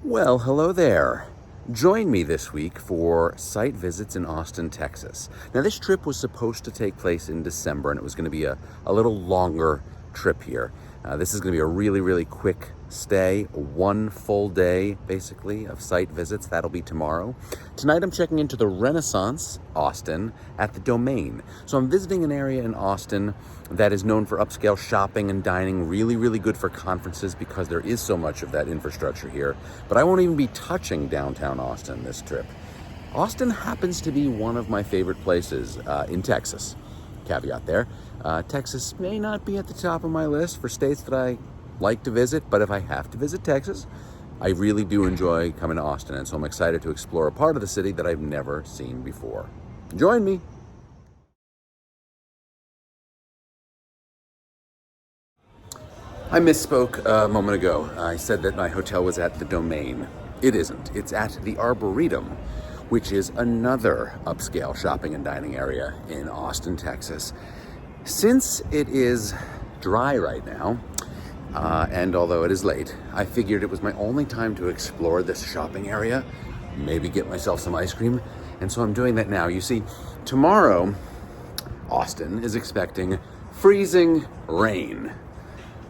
Well, hello there. Join me this week for site visits in Austin, Texas. Now, this trip was supposed to take place in December, and it was going to be a little longer trip here. This is going to be a really quick stay, one full day, basically, of site visits. That'll be tomorrow. Tonight, I'm checking into the Renaissance Austin at the Domain. So I'm visiting an area in Austin that is known for upscale shopping and dining, really good for conferences because there is so much of that infrastructure here. But I won't even be touching downtown Austin this trip. Austin happens to be one of my favorite places in Texas. Caveat there. Texas may not be at the top of my list for states that I like to visit, but if I have to visit Texas, I really do enjoy coming to Austin, and so I'm excited to explore a part of the city that I've never seen before. Join me. I misspoke a moment ago. I said that my hotel was at the Domain. It isn't. It's at the Arboretum, which is another upscale shopping and dining area in Austin, Texas. Since it is dry right now, and although it is late, I figured it was my only time to explore this shopping area, maybe get myself some ice cream, and so I'm doing that now. You see, tomorrow, Austin is expecting freezing rain.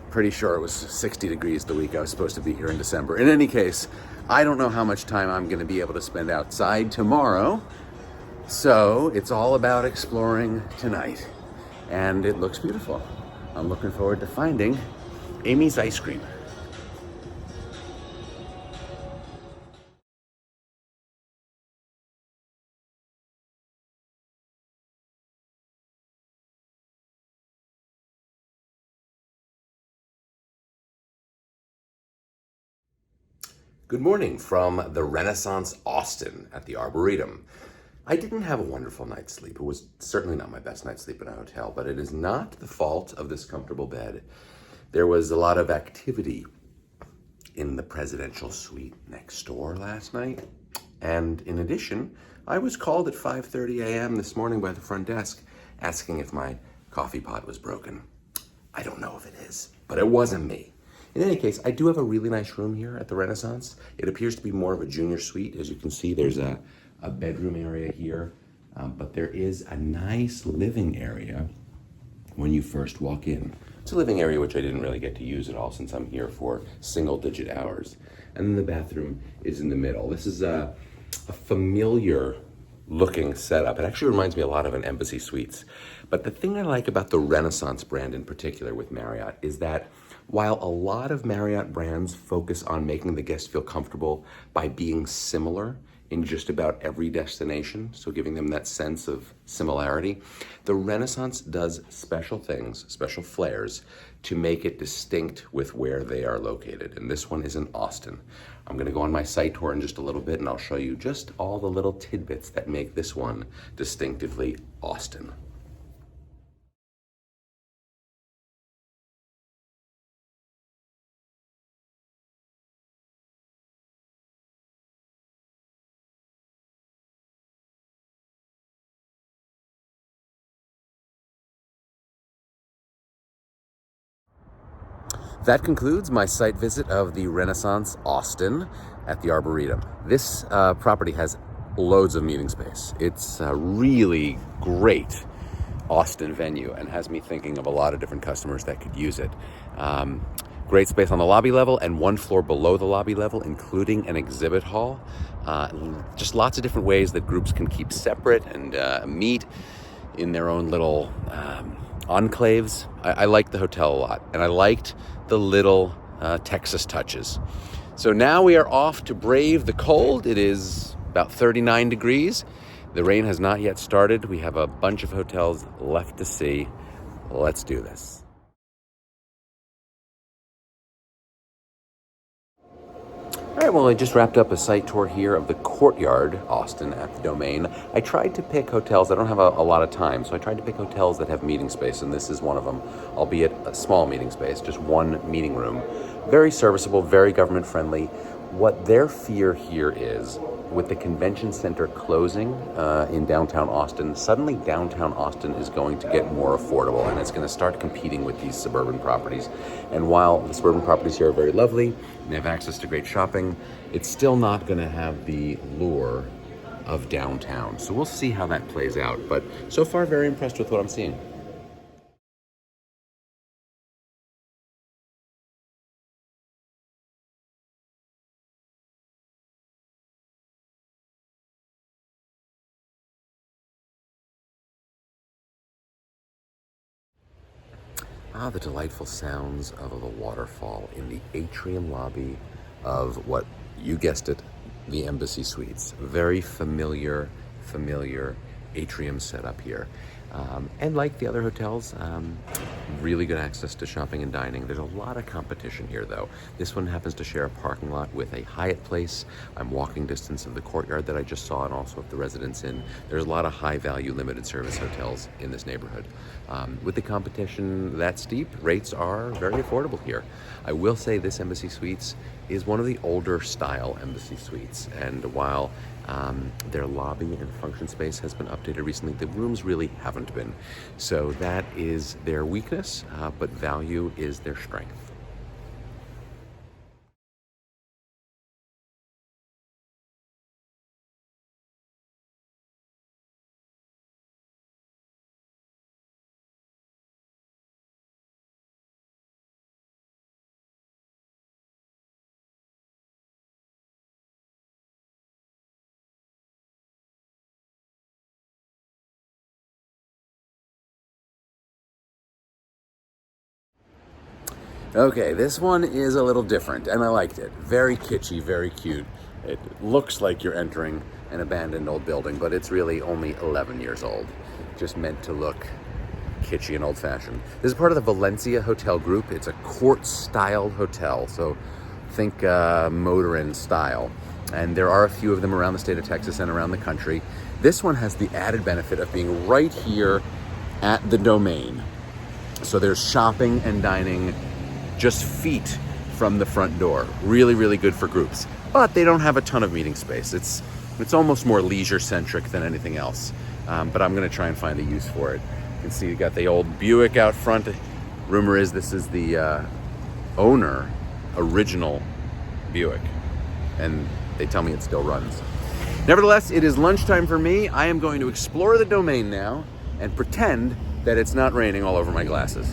Pretty sure it was 60 degrees the week I was supposed to be here in December. In any case, I don't know how much time I'm going to be able to spend outside tomorrow, so it's all about exploring tonight. And it looks beautiful. I'm looking forward to finding Amy's ice cream. Good morning from the Renaissance Austin at the Arboretum. I didn't have a wonderful night's sleep. It was certainly not my best night's sleep in a hotel, but it is not the fault of this comfortable bed. There was a lot of activity in the presidential suite next door last night. And in addition, I was called at 5:30 a.m. this morning by the front desk asking if my coffee pot was broken. I don't know if it is, but it wasn't me. In any case, I do have a really nice room here at the Renaissance. It appears to be more of a junior suite. As you can see, there's a bedroom area here, but there is a nice living area when you first walk in. It's a living area which I didn't really get to use at all since I'm here for single-digit hours. And then the bathroom is in the middle. This is a familiar looking setup. It actually reminds me a lot of an Embassy Suites. But the thing I like about the Renaissance brand in particular with Marriott is that while a lot of Marriott brands focus on making the guest feel comfortable by being similar in just about every destination, so giving them that sense of similarity, the Renaissance does special things, special flares, to make it distinct with where they are located. And this one is in Austin. I'm gonna go on my site tour in just a little bit and I'll show you just all the little tidbits that make this one distinctively Austin. That concludes my site visit of the Renaissance Austin at the Arboretum. This property has loads of meeting space. It's a really great Austin venue and has me thinking of a lot of different customers that could use it. Great space on the lobby level and one floor below the lobby level, including an exhibit hall. Just lots of different ways that groups can keep separate and meet in their own little enclaves. I liked the hotel a lot, and I liked the little Texas touches. So now we are off to brave the cold. It is about 39 degrees. The rain has not yet started. We have a bunch of hotels left to see. Let's do this. All right, well, I just wrapped up a site tour here of the Courtyard Austin at the Domain. I tried to pick hotels. I don't have a lot of time, so I tried to pick hotels that have meeting space, and this is one of them, albeit a small meeting space, just one meeting room. Very serviceable, very government friendly. What their fear here is, with the convention center closing in downtown Austin, suddenly downtown Austin is going to get more affordable, and it's going to start competing with these suburban properties. And while the suburban properties here are very lovely and they have access to great shopping, it's still not going to have the lure of downtown. So we'll see how that plays out. But so far, very impressed with what I'm seeing. Ah, the delightful sounds of a waterfall in the atrium lobby of what, you guessed it, the Embassy Suites. Very familiar atrium setup here. And like the other hotels, really good access to shopping and dining. There's a lot of competition here, though. This one happens to share a parking lot with a Hyatt Place. I'm walking distance of the Courtyard that I just saw, and also of the Residence Inn. There's a lot of high-value limited service hotels in this neighborhood. With the competition that steep, rates are very affordable here. I will say this Embassy Suites is one of the older style Embassy Suites, and while their lobby and function space has been updated recently, the rooms really haven't been. So that is their weakness, but value is their strength. Okay, this one is a little different, and I liked it. Very kitschy, very cute. It looks like you're entering an abandoned old building, but it's really only 11 years old. Just meant to look kitschy and old-fashioned. This is part of the Valencia Hotel Group. It's a court-styled hotel, so think Motor Inn style. And there are a few of them around the state of Texas and around the country. This one has the added benefit of being right here at the Domain. So there's shopping and dining just feet from the front door. Really good for groups. But they don't have a ton of meeting space. It's almost more leisure-centric than anything else. But I'm gonna try and find a use for it. You can see you got the old Buick out front. Rumor is this is the original Buick. And they tell me it still runs. Nevertheless, it is lunchtime for me. I am going to explore the Domain now and pretend that it's not raining all over my glasses.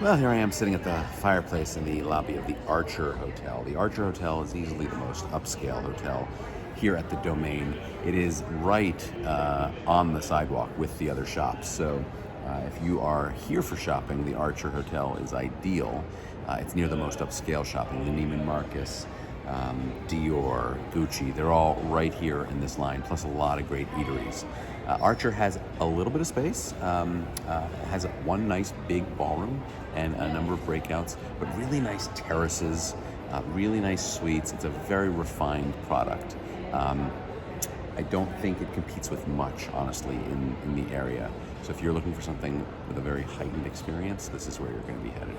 Well, here I am sitting at the fireplace in the lobby of the Archer Hotel. The Archer Hotel is easily the most upscale hotel here at the Domain. It is right on the sidewalk with the other shops. So if you are here for shopping, the Archer Hotel is ideal. It's near the most upscale shopping, the Neiman Marcus, Dior, Gucci. They're all right here in this line, plus a lot of great eateries. Archer has a little bit of space, has one nice big ballroom and a number of breakouts, but really nice terraces, really nice suites. It's a very refined product. I don't think it competes with much, honestly, in the area. So if you're looking for something with a very heightened experience, this is where you're going to be headed.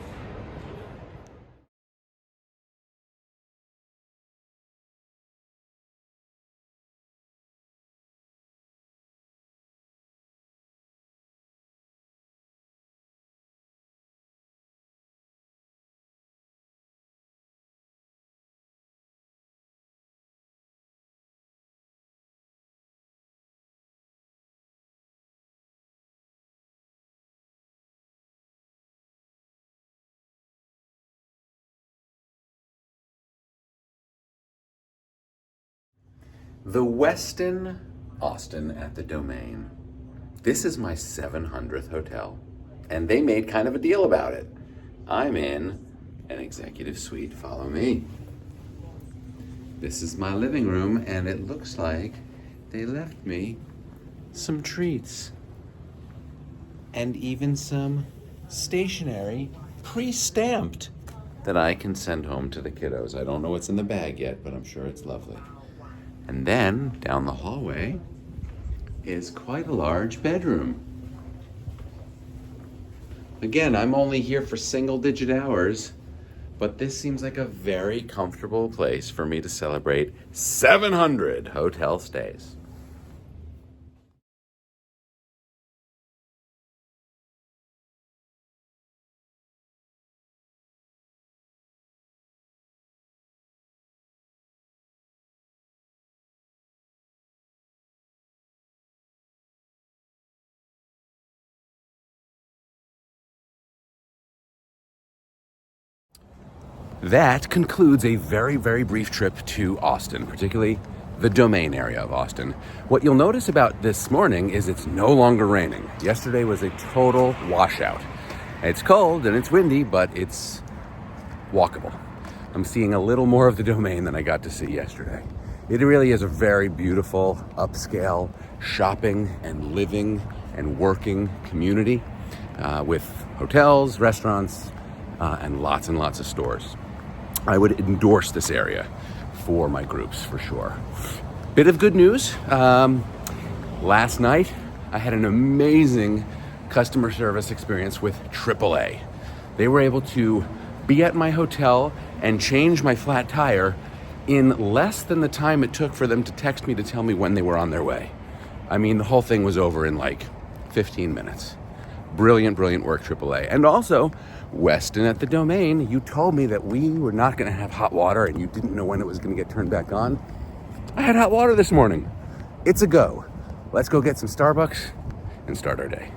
The Westin Austin at the Domain. This is my 700th hotel, and they made kind of a deal about it. I'm in an executive suite. Follow me. This is my living room, and it looks like they left me some treats and even some stationery pre-stamped that I can send home to the kiddos. I don't know what's in the bag yet, but I'm sure it's lovely. And then down the hallway is quite a large bedroom. Again, I'm only here for single-digit hours, but this seems like a very comfortable place for me to celebrate 700 hotel stays. That concludes a very, very brief trip to Austin, particularly the Domain area of Austin. What you'll notice about this morning is it's no longer raining. Yesterday was a total washout. It's cold and it's windy, but it's walkable. I'm seeing a little more of the Domain than I got to see yesterday. It really is a very beautiful, upscale shopping and living and working community with hotels, restaurants, and lots of stores. I would endorse this area for my groups for sure. Bit of good news. Last night, I had an amazing customer service experience with AAA. They were able to be at my hotel and change my flat tire in less than the time it took for them to text me to tell me when they were on their way. I mean, the whole thing was over in like 15 minutes. Brilliant work, AAA. And also, Westin at the Domain, you told me that we were not going to have hot water and you didn't know when it was going to get turned back on. I had hot water this morning. It's a go. Let's go get some Starbucks and start our day.